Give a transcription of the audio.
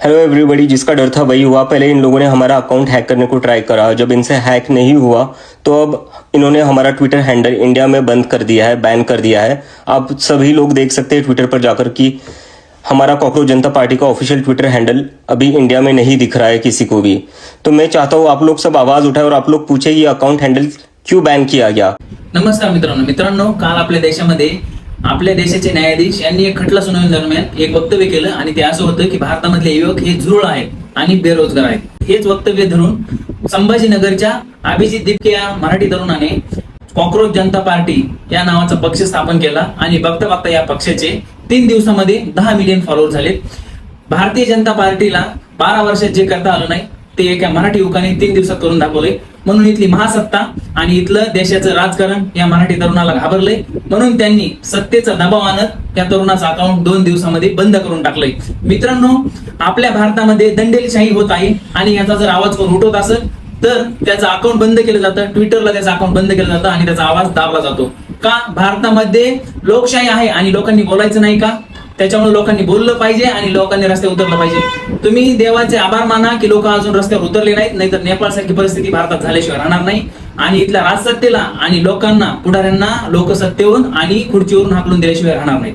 Hello everybody, जिसका डर था वही हुआ। पहले इन लोगों ने हमारा अकाउंट हैक करने को ट्राई करा। जब इनसे हैक नहीं हुआ तो अब इन्होंने हमारा ट्विटर हैंडल इंडिया में बंद कर दिया है, बैन कर दिया है। आप सभी लोग देख सकते हैं ट्विटर पर जाकर कि हमारा कॉकरोच जनता पार्टी का ऑफिशियल ट्विटर हैंडल अभी इंडिया में नहीं दिख रहा है किसी को भी। तो मैं चाहता हूँ आप लोग सब आवाज उठाए और आप लोग पूछे ये अकाउंट हैंडल क्यों बैन किया गया। नमस्कार मित्रांनो, काल आपल्या देशामध्ये आपल्या देशाचे न्यायाधीश यांनी एक खटला सुनावण्यादरम्यान एक वक्तव्य केलं आणि ते असं होतं की भारतामधले युवक हे झुरळ आहेत आणि बेरोजगार आहेत। हेच वक्तव्य धरून संभाजीनगरच्या अभिजित दिपके या मराठी तरुणाने कॉकरोच जनता पार्टी या नावाचा पक्ष स्थापन केला आणि बघता बघता या पक्षाचे 3 दिवसामध्ये 10 मिलियन फॉलोअर झाले। भारतीय जनता पार्टीला 12 वर्षात जे करता आलं नाही ते एका मराठी युवकाने 3 दिवसात करून दाखवले। म्हणून इथली महासत्ता आणि इथलं देशाचं राजकारण या मराठी तरुणाला घाबरले, म्हणून त्यांनी सत्तेचा दबाव आणत या तरुणाचं अकाउंट 2 दिवसामध्ये बंद करून टाकलंय। मित्रांनो, आपल्या भारतामध्ये दंडेलशाही होत आहे आणि याचा जर आवाज कोण उठवत असेल तर त्याचं अकाउंट बंद केलं जातं, ट्विटरला त्याचं अकाउंट बंद केलं जातं आणि त्याचा आवाज दाबला जातो। का? भारतामध्ये लोकशाही आहे आणि लोकांनी बोलायचं नाही का? त्याच्यामुळे लोकांनी बोललं पाहिजे आणि लोकांनी रस्त्यावर उतरलं पाहिजे। तुम्ही देवाचे आभार माना की लोक अजून रस्त्यावर उतरले नाहीत, नाहीतर नेपाळ सारखी परिस्थिती भारतात झाल्याशिवाय राहणार नाही आणि इथल्या राजसत्तेला आणि लोकांना, पुढाऱ्यांना लोकसत्तेवरून आणि खुर्चीवरून हाकलून दिल्याशिवाय राहणार नाहीत।